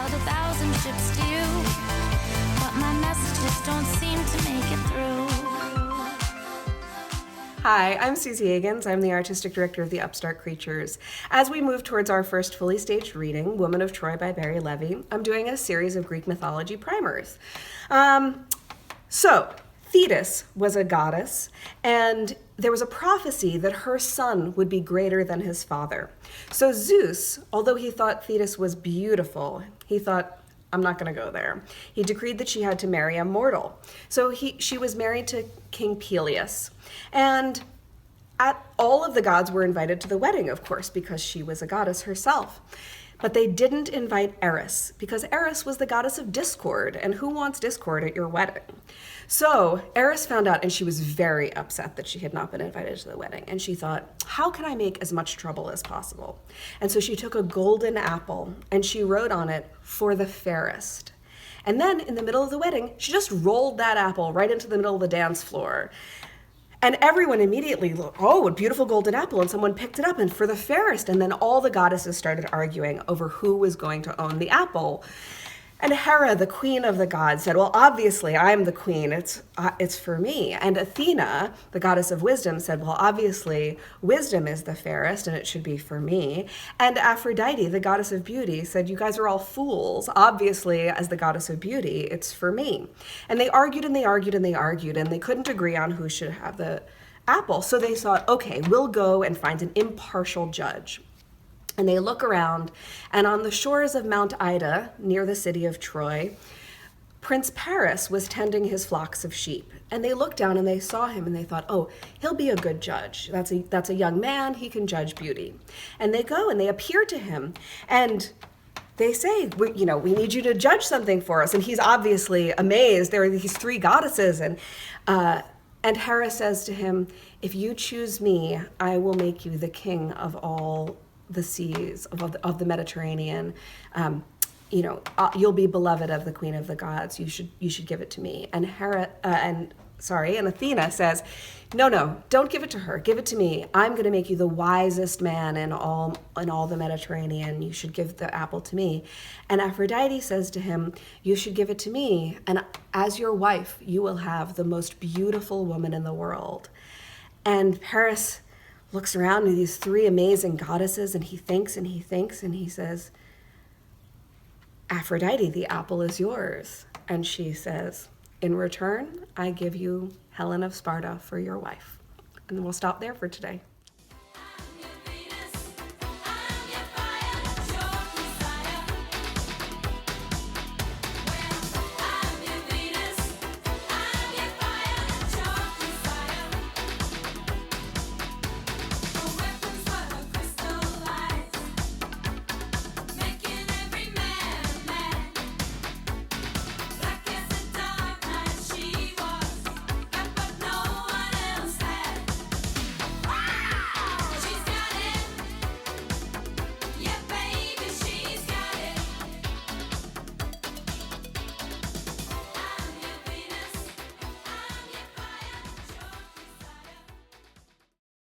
sailed 1,000 ships to you, but my messages don't seem to make it through. Hi, I'm Suzie Higgins. I'm the artistic director of the Upstart Creatures. As we move towards our first fully staged reading, Woman of Troy by Barry Levy, I'm doing a series of Greek mythology primers. So, Thetis was a goddess, and there was a prophecy that her son would be greater than his father. So Zeus, although he thought Thetis was beautiful, he thought, I'm not going to go there. He decreed that she had to marry a mortal. So she was married to King Peleus. And all of the gods were invited to the wedding, of course, because she was a goddess herself. But they didn't invite Eris, because Eris was the goddess of discord, and who wants discord at your wedding? So Eris found out, and she was very upset that she had not been invited to the wedding. And she thought, how can I make as much trouble as possible? And so she took a golden apple, and she wrote on it, "For the fairest." And then in the middle of the wedding, she just rolled that apple right into the middle of the dance floor. And everyone immediately looked, oh, a beautiful golden apple, and someone picked it up, and for the fairest. And then all the goddesses started arguing over who was going to own the apple. And Hera, the queen of the gods, said, well, obviously, I'm the queen. It's for me. And Athena, the goddess of wisdom, said, well, obviously, wisdom is the fairest, and it should be for me. And Aphrodite, the goddess of beauty, said, you guys are all fools. Obviously, as the goddess of beauty, it's for me. And they argued, and they argued, and they argued, and they couldn't agree on who should have the apple. So they thought, okay, we'll go and find an impartial judge. And they look around, and on the shores of Mount Ida, near the city of Troy, Prince Paris was tending his flocks of sheep. And they looked down and they saw him and they thought, oh, he'll be a good judge. That's a young man, he can judge beauty. And they go and they appear to him, and they say, we need you to judge something for us. And he's obviously amazed. There are these three goddesses, and Hera says to him, if you choose me, I will make you the king of all the seas of the Mediterranean. You'll be beloved of the queen of the gods. You should give it to me. And Athena says, no, don't give it to her. Give it to me. I'm going to make you the wisest man in all the Mediterranean. You should give the apple to me. And Aphrodite says to him, you should give it to me. And as your wife, you will have the most beautiful woman in the world. And Paris looks around at these three amazing goddesses, and he thinks and he thinks, and he says, Aphrodite, the apple is yours. And she says, in return, I give you Helen of Sparta for your wife. And we'll stop there for today.